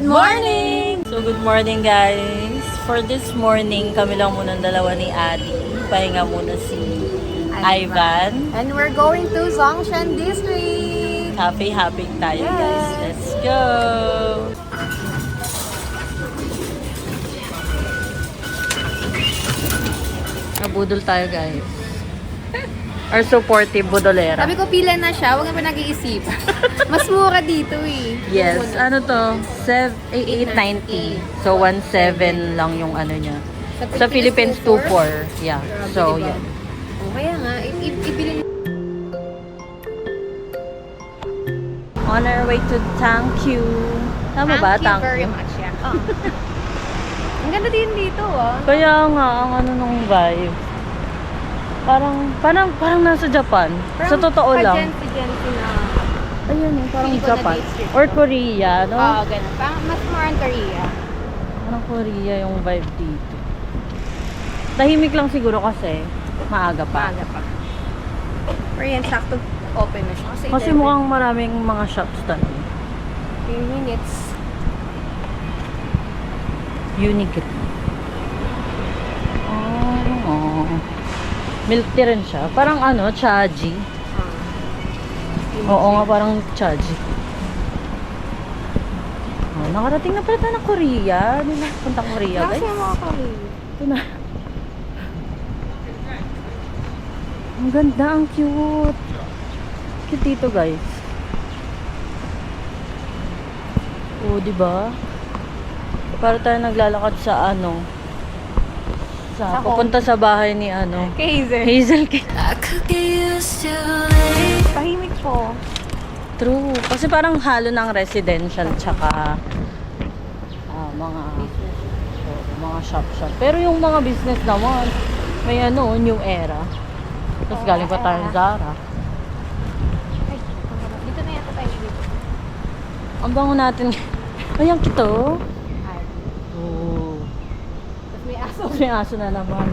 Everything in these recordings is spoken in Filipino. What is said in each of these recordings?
Good morning! So good morning guys. For this morning, kami lang muna dalawa ni Adi. Pahinga muna si Ivan. And we're going to Zongshan District! Happy tayo guys. Let's go! Nabudol tayo guys. Our supportive budolera. Sabi ko pila na siya, huwag na pa nag-iisip. Mas mura dito eh. Yes, ano to? 890. So 17 lang yung ano niya. Sa Philippines 24. Yeah. So diba? yeah. Oh, kaya nga, ibili On our way to Thank You. Tama ba? Thank you very much, yeah. Oh. Ang ganda din dito, oh. Kaya nga, ang ano nung vibe. Parang nasa Japan. Sa totoo lang. Pageant na. Ayun eh, parang Feeling ko na Japan. district. Or Korea, no? Oo, ganun. Mas more on Korea. Parang Korea yung vibe dito. Tahimik lang siguro kasi maaga pa. Maaga pa. Pero yan, sakto open na siya. Kasi 11. mukhang maraming mga shops doon. 3 minutes. Unique. Oh. Milk tea rin siya. Parang ano, chaji. Oo nga, parang chaji. Oh, nakarating na pala tayo ng Korea. Hindi na punta Korea, guys. Kasi mga Korea. Ito na. Ang ganda, ang cute. Cute dito, guys. Oh, di ba? Para tayo naglalakad sa ano, Sa papunta sa bahay ni ano, Kay Hazel. Hazel. Tahimik po. True. Kasi parang halo ng residential tsaka mga shop. Pero yung mga business naman, may ano, new era. Tapos galing pa tayo Zara. Ay, dito na yata tayo dito. Ang bango natin. Ayan, kito. Ay, Oh. tapos may aso. May aso na naman.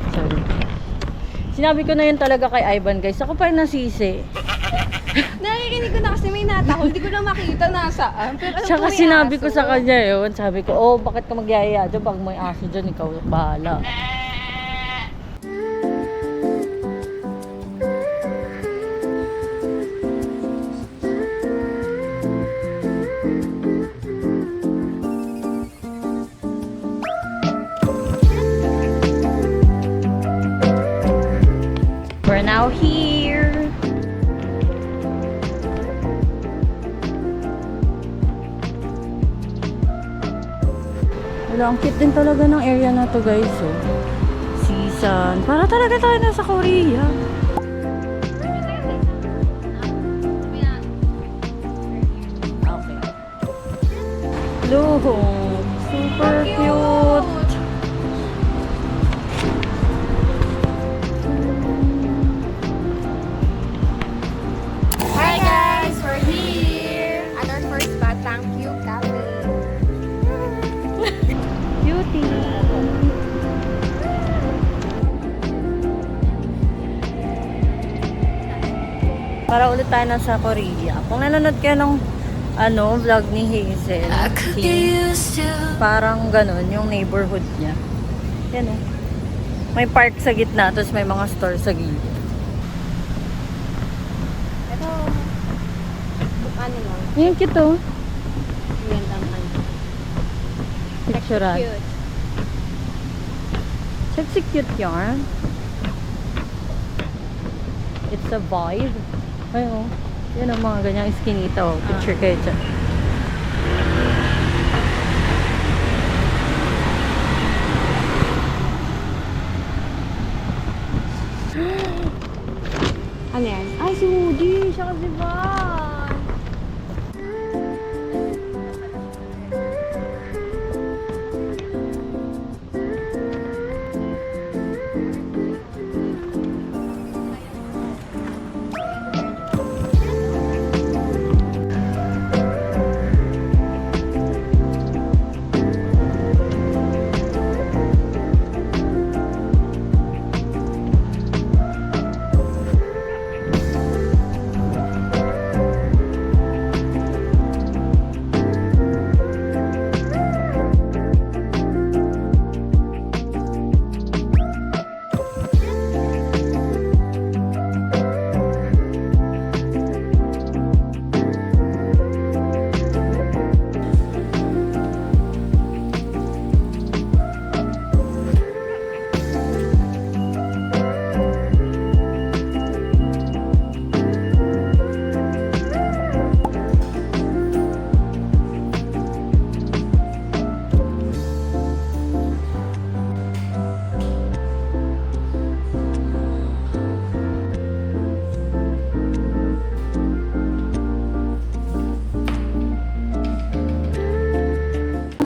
Sorry. Sinabi ko na yun talaga kay Ivan, guys. Ako pa yung nasisi. Nakikinig ko na kasi may natahol. Hindi ko na makita nasaan. Pero alam Tsaka ko may sinabi ko aso. sa kanya yun. Sabi ko, oh, bakit ka magyayaya dyan? Pag may aso dyan, ikaw bahala. We're now here. Wala, ang cute din talaga ng area na to, guys. Oh. Sisan. Para talaga tayo nasa Korea. Okay. Look, super cute. Hi guys, we're here at our first spot, Thank You Cafe. Cutie. Para ulit tayo nasa Korea. Kung nanonood kayo ng vlog ni Hazel, parang ganun yung neighborhood niya. Yan oh. May park sa gitna, tapos may mga store sa gilid. Ito, ano lang, Yan, cute oh. yun lang ano. Picturean. Cute. Sexy cute yarn. It's a vibe. Ay oh. Yan ang mga ganyang skinita oh. Picture kayo dyan. Ano yan? Ay, si Woody! Siya kasi ba?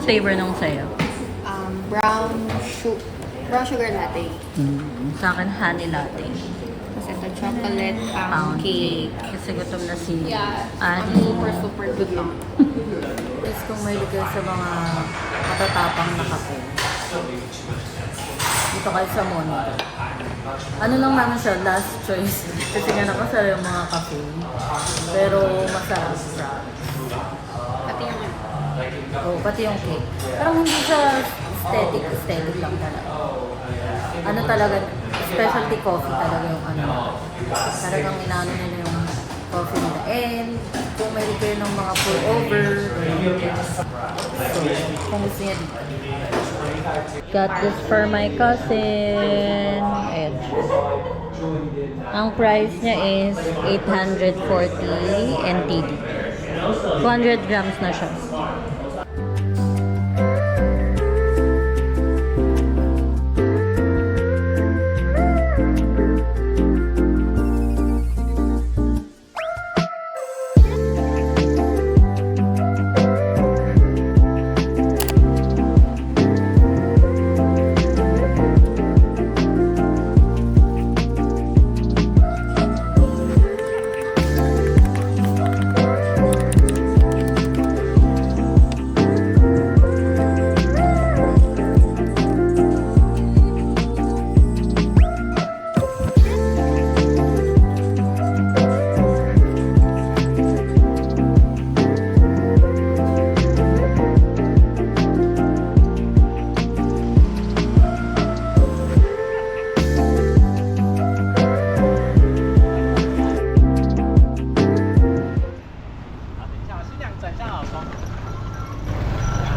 flavor nung sa'yo? Brown sugar latte. Sa akin, honey latte. Kasi ito, chocolate Pound cake. Kasi gutom na si Yeah. Ani. Super good lang. Guys, kung may kayo sa mga matatapang na kape, dito kayo sa Mono. Ano lang naman siya, last choice. Kasi nga nakasara yung mga kape. Pero masarap siya. Pati yung Oh, pati yung cake. Parang hindi siya aesthetic lang talaga. Ano talaga, specialty coffee talaga yung ano. Talagang inaano nila yung coffee nila. And kung may kayo ng mga pour over, so, kung gusto niya dito. Got this for my cousin. Ayan. Ang price niya is 840 NTD. 200 grams na siya.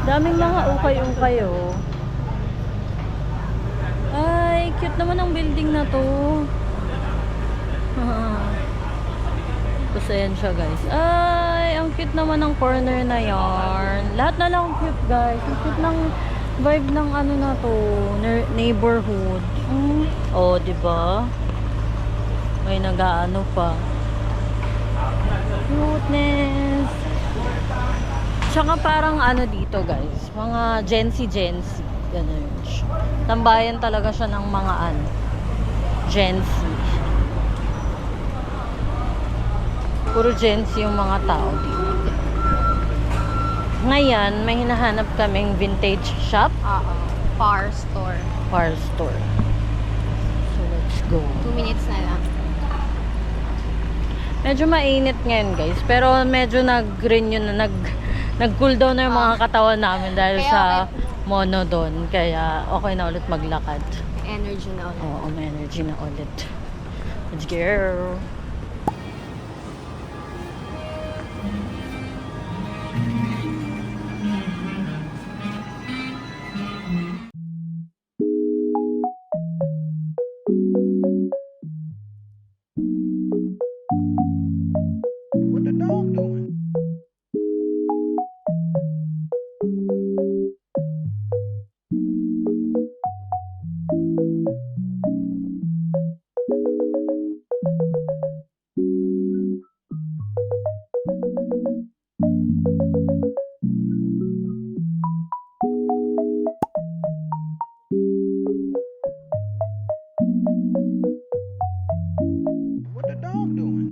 Daming mga ukay-ukay oh. Ay, cute naman ang building na to. Tapos ayan siya guys. Ay, ang cute naman ng corner na yarn. Lahat na lang cute guys. Ang cute ng vibe ng ano na to. Neighborhood. Oh, diba? May nag-aano pa. Cuteness. Tsaka parang ano dito guys, mga Gen Z. Ganun siya. Tambayan talaga siya ng mga ano, Gen Z. Puro Gen Z yung mga tao dito. Ngayon, may hinahanap kaming vintage shop. Par store. Par store. So, let's go. 2 minutes na lang. Medyo mainit ngayon guys, pero medyo nag-renew na, nag-cool down na yung mga katawan namin dahil Kaya sa Mono doon. Kaya okay na ulit maglakad. Energy na ulit. Oo, may energy na ulit. Let's go. What the dog doing? What the dog doing?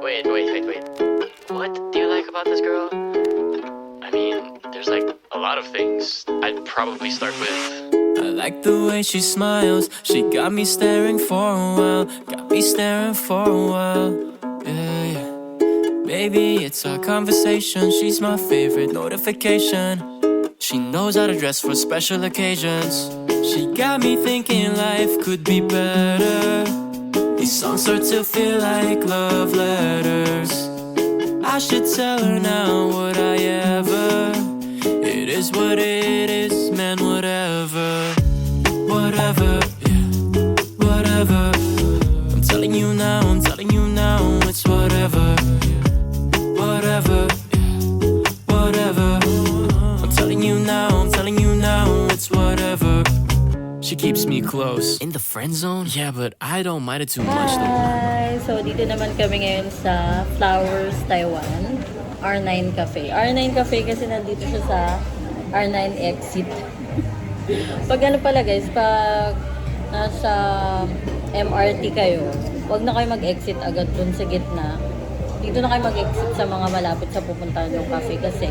Wait. What do you like about this girl? I mean, there's like a lot of things. I'd probably start with. I like the way she smiles. She got me staring for a while. Got me staring for a while. Yeah. Baby, it's our conversation. She's my favorite notification. She knows how to dress for special occasions. She got me thinking life could be better. These songs start to feel like love letters. I should tell her now, would I ever? It is what it is, man, whatever. Whatever, yeah, whatever. I'm telling you now, I'm telling you now, it's whatever, whatever, yeah, whatever. I'm telling you now, I'm telling you now, it's whatever. She keeps me close. In the friend zone? Yeah, but I don't mind it too much though. Hi! So, dito naman kami ngayon sa Flowers, Taiwan. R9 Cafe. R9 Cafe kasi nandito siya sa R9 exit. Pag ano pala guys, pag nasa MRT kayo, wag na kayo mag-exit agad dun sa gitna. Dito na kayo mag-exit sa mga malapit sa pupuntahan yung cafe kasi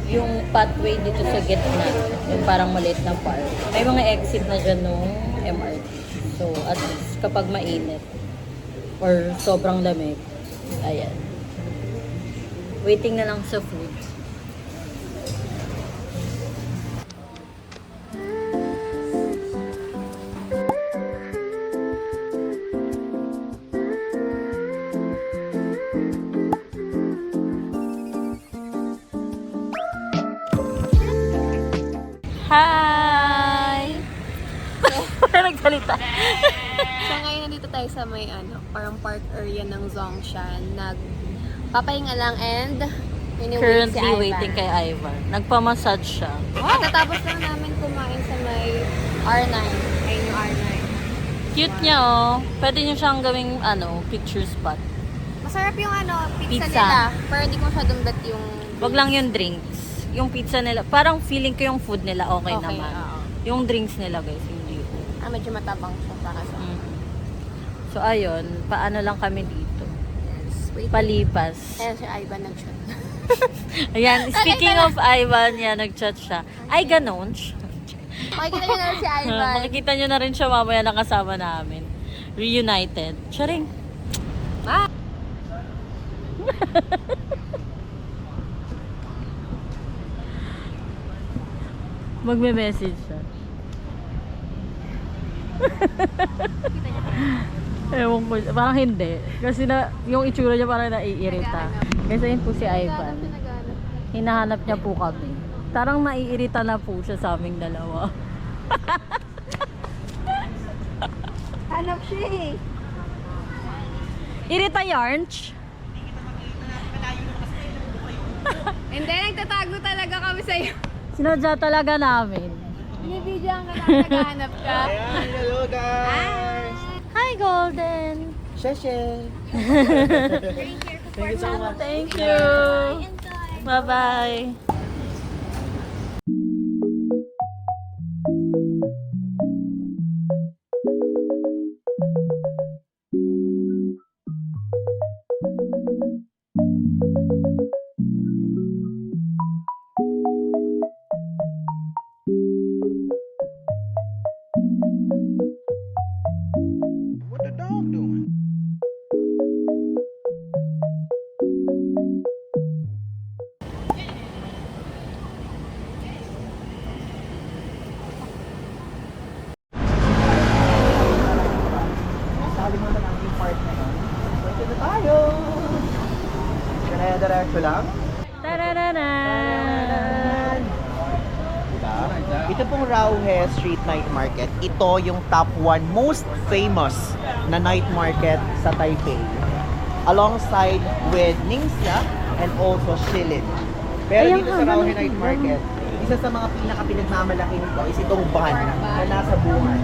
yung pathway dito sa gitna, yung parang maliit na park, may mga exit na dyan nung MRT. So, at least kapag mainit or sobrang lamig, ayan. Waiting na lang sa food. Hi! Nagsalita. So ngayon nandito tayo sa may parang park area ng Zongshan. Nagpapahinga lang and wait si Currently Ivan. waiting kay Ivan. Nagpamassage siya. Katatapos lang namin kumain sa may R9. Ayun yung R9. Cute niya oh. Pwede niyo siyang gawing picture spot. Masarap yung pizza Pizza. nila. Pero hindi ko masyadong bet yung... Wag lang yung drinks. Yung pizza nila, parang feeling ko yung food nila okay naman. oo. Yung drinks nila guys, hindi ko. Medyo matabang siya para sa... So ayun, paano lang kami dito? Wait. Palipas. Ayan si Ivan nag-shot. Ayan, speaking of Ivan, yan, nag-chat siya. Ay, ganon. Makikita nyo na si Ivan. Makikita nyo na rin siya mamaya na kasama namin. Reunited. Charing. Ah! Magme-message siya. Ewan ko, parang hindi. Kasi yung itsura niya parang naiirita. Kasi yun po si Ivan. Hinahanap niya po kami. Parang naiirita na po siya sa aming dalawa. Hanap siya eh. Irita Yarnch? Hindi, nagtatago talaga kami sa'yo. Sinadya talaga namin. Binibidyoan ka lang, naghahanap ka. Ayan, hello guys! Hi, Golden! Sheshe! Thank you so much. Thank you! Bye-bye! What the dog doing? Nakalimutan namin yung part na yun. Pwede na tayo! Diretso lang. Tarararan! Ito pong Rauhe Street Night Market. Ito yung top 1 most famous na night market sa Taipei. Alongside with Ningxia and also Shilin. Pero dito sa Rauhe Night Market, isa sa mga pinaka-pinagmamalaki nito is itong van na nasa bungan.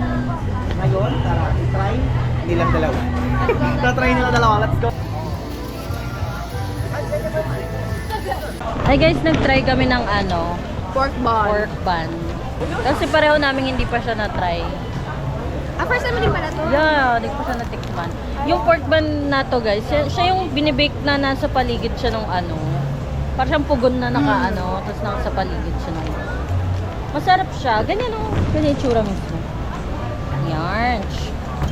Ngayon, tara, i-try nilang dalawa. Try nila dalawa. Let's go! Ay guys, nag-try kami ng Pork ball. pork bun. Kasi pareho namin hindi pa siya na-try. First time mo din pala to? Yeah, hindi ko siya natikman. Yung pork bun na to guys, siya yung binibake na nasa paligid siya nung parang siyang pugon na tapos nasa paligid siya nung masarap siya. Ganyan ganyan yung tsura mismo. Yarnch.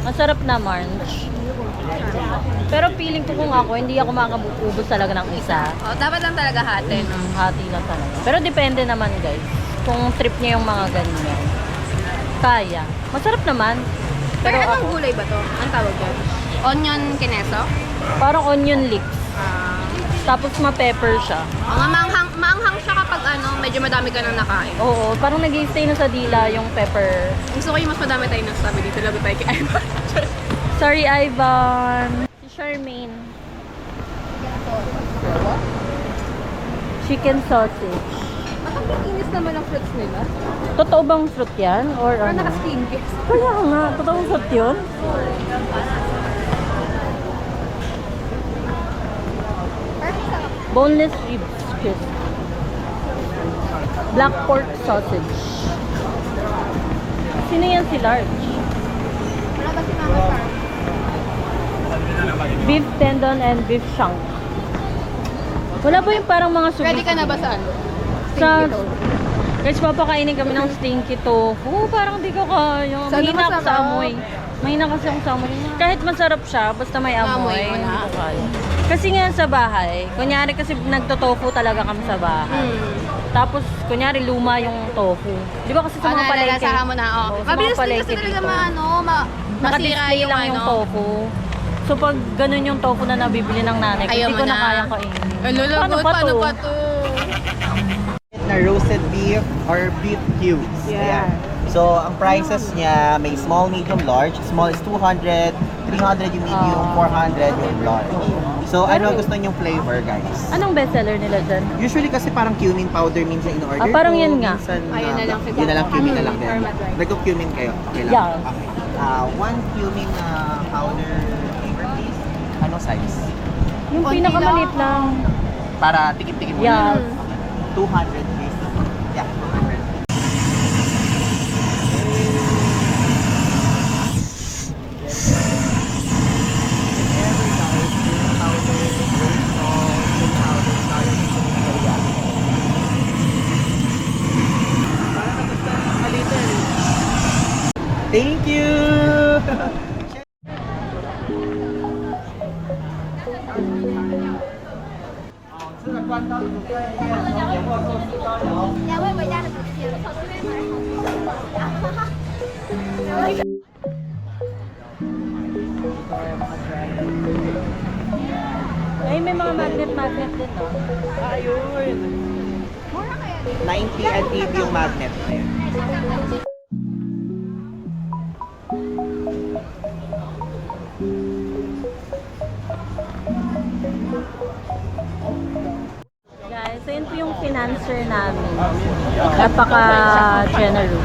Masarap na marnch. Pero feeling ko kung ako, hindi ako makakubos talaga ng isa. Dapat lang talaga hati, no? Hati lang talaga. Pero depende naman guys. Kung trip niya yung mga ganyan. Kaya. Masarap naman. Pero Pero anong gulay ba to? Ang tawag dyan? Onion kineso? parang onion leeks. Tapos ma-pepper siya. Maanghang siya kapag medyo madami ka nang nakain. Oo, parang nag-stay na sa dila yung pepper. Gusto ko yung mas madami tayo nasabi dito. Labi tayo kay Ivan. Sorry, Ivan. Si Charmaine. Chicken sausage. Bakit ang inis naman ang fruits nila? Totoo bang fruit yan? Or Parang ano? naka-skin cakes. Kaya nga, totoong fruit yun? Boneless ribs crisp. Black pork sausage. Sino yan si Large? Wala ba si Mama Farm? Beef tendon and beef shank. Wala ba yung parang mga sugi? Ready ka na ba sa ano? Sa... Guys, papakainin kami ng stinky tofu. Parang di ko kaya. Sana Mahina ako sa masarap. amoy. Mahina kasi ako sa amoy. Kahit masarap siya, basta may amoy. Amoy mo na. hindi ko kaya. Kasi nga sa bahay, kunyari kasi nagtotofu talaga kami sa bahay. Tapos, kunyari luma yung tofu. Di ba kasi sa mga palengke? Nalalasahan mo na, oh. Oo, sa mga Mabilis din palengke kasi talaga dito. masira Naka-display yung lang yung ano. tofu. So, pag ganun yung tofu na nabibili ng nanay, Ayaw hindi mo ko na na. kayang kainin. Ano Paano pa to? Na roasted beef or beef cubes. Yeah. Ayan. So, ang prices niya, may small, medium, large. Small is 200, 300 yung medium, 400 yung large. So, ano gusto niyong flavor, guys? Anong bestseller nila dyan? Usually kasi parang cumin powder minsan in-order Ah, parang ko, yun nga. minsan, Ayun na lang siguro. yun na lang, cumin na lang din. For madry. Nagko-cumin kayo? Okay lang? Yeah. Okay. One cumin powder flavor, please. Anong size? Yung Konti pinakamaliit lang. Para tikim-tikim mo Yeah. na. 200 please. Yeah, 200. Thank you! Ay, may mga magnet din, no? Ayun! 90 and 80 yung magnet na yun. Guys, so yun po yung financer namin. Napaka-generous.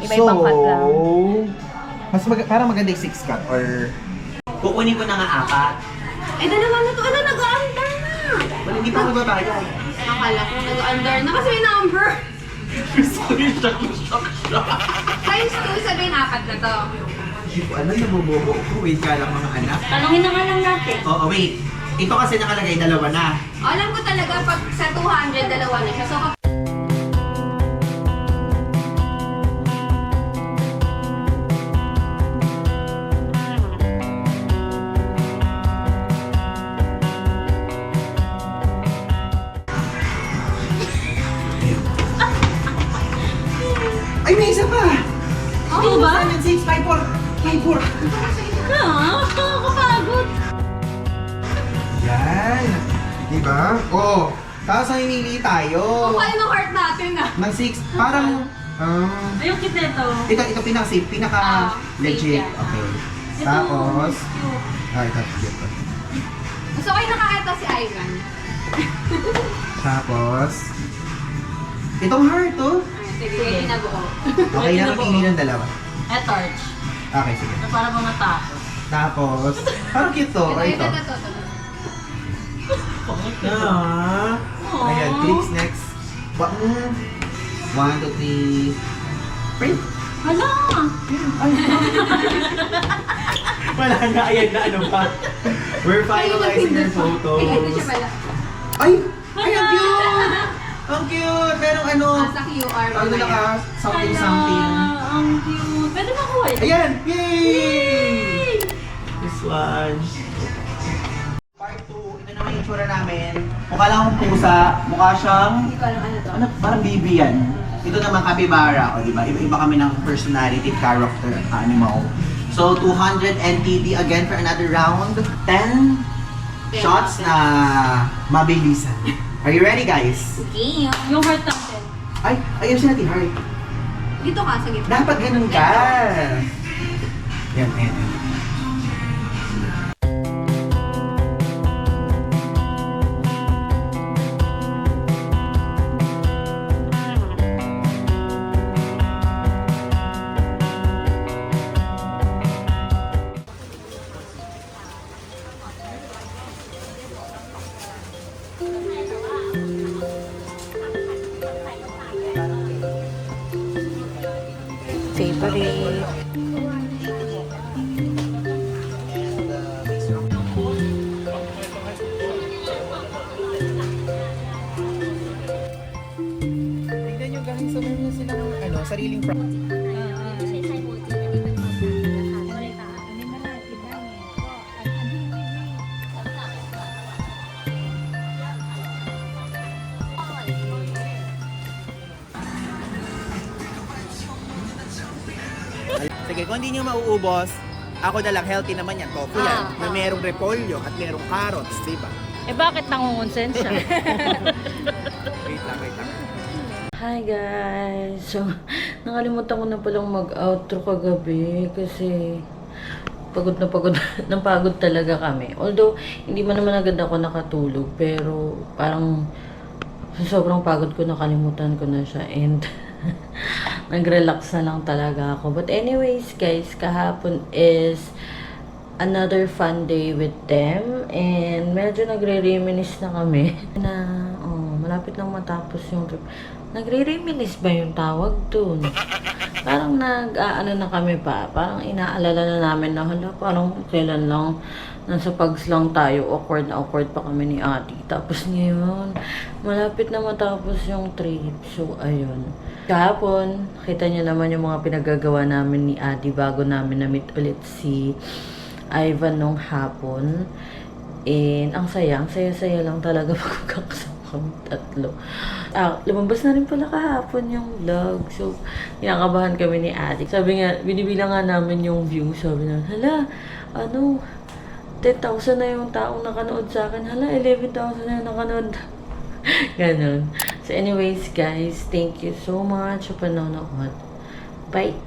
Iba-ibang cut lang. Parang maganda yung 6 cut or... Kukunin ko na nga 4. Eh, dalawa na to. Ano, nag-under na. Well, hindi pa ako babayad. Akala ko nag-under na kasi may number. Times 2, sabihin 4 na to. Hindi ko alam, nabubobo ko. Wait ka lang mga anak. Tanungin na nga lang natin. Oo, wait. Ito kasi nakalagay 2 na. Alam ko talaga pag sa 200, dalawa na siya. So, Ay, may isa pa! Oo ba? 7, 6, 5, 4. 5, 4. Nakakapagod. Yan. Diba? Oo. Tapos namimili tayo. kung ano ng heart natin ah. Ng 6. Parang... Ayun, kit nito. ito pinaka-safe. Pinaka-legit. safe yan. Okay. Tapos... ito. Dito. Gusto ko yung nakakita si Ivan. Tapos... Itong heart, oh. Sige, ginabuo. Okay na mapili ng 2. Eh, torch. Okay, sige. Na para mga tao. Tapos... Parang cute to. Or ito. Ah. Ayan, clicks next. 1, 2, 3. Print. Hala! Wala na, ayan na, ano pa. We're finalizing your photos. Hindi siya pala. Ay! Ay, ang cute! Ang cute! Merong ano, Sa QR ano na ka, something. Ang cute. Pwede makuha yun. Ayan! Yay! This one. Part 2, ito naman yung tsura namin. Mukha lang akong pusa. Mukha siyang... Hindi ko alam ano to. Ano, parang baby yan. Ito naman capybara, o diba? Iba-iba kami ng personality, character, animal. So, 200 NTD again for another round. 10 shots na mabilisan. Are you ready, guys? Game. Yung heart natin. Ay, ayusin natin, Harry. Dito ka sa gitna. Dapat ganun ka. Yan, yan. Favorite. Tignan nyo guys, so meron na silang sariling Sige, kung hindi nyo mauubos, ako na lang, healthy naman yan. Tofu yan. Na merong repolyo at merong carrots, di ba? Eh bakit nangungonsensya? Wait lang, wait lang. Hi guys! So, nakalimutan ko na palang mag-outro kagabi kasi pagod napagod talaga kami. Although, hindi man naman agad ako nakatulog, pero parang sobrang pagod ko, nakalimutan ko na siya and nag-relax na lang talaga ako. But anyways guys, kahapon is another fun day with them and medyo nagre-reminisce na kami na malapit nang matapos yung trip. Nagre-reminisce ba yung tawag dun? Parang nag-aano na kami pa. Parang inaalala na namin na hala, parang kailan lang nasa pags lang tayo, awkward na awkward pa kami ni Ate. Tapos ngayon, malapit na matapos yung trip. So, ayun. Kahapon, kita niyo naman yung mga pinagagawa namin ni Ate bago namin na-meet ulit si Ivan nung hapon. And ang saya lang talaga pagkakasama kami tatlo. Lumabas na rin pala kahapon yung vlog. So, kinakabahan kami ni Ate. Sabi nga, binibilang nga namin yung view. Sabi na, hala, 10,000 na yung taong nakanood sa akin. Hala, 11,000 na yung nakanood. Ganon. So anyways guys, thank you so much sa panonood. Bye!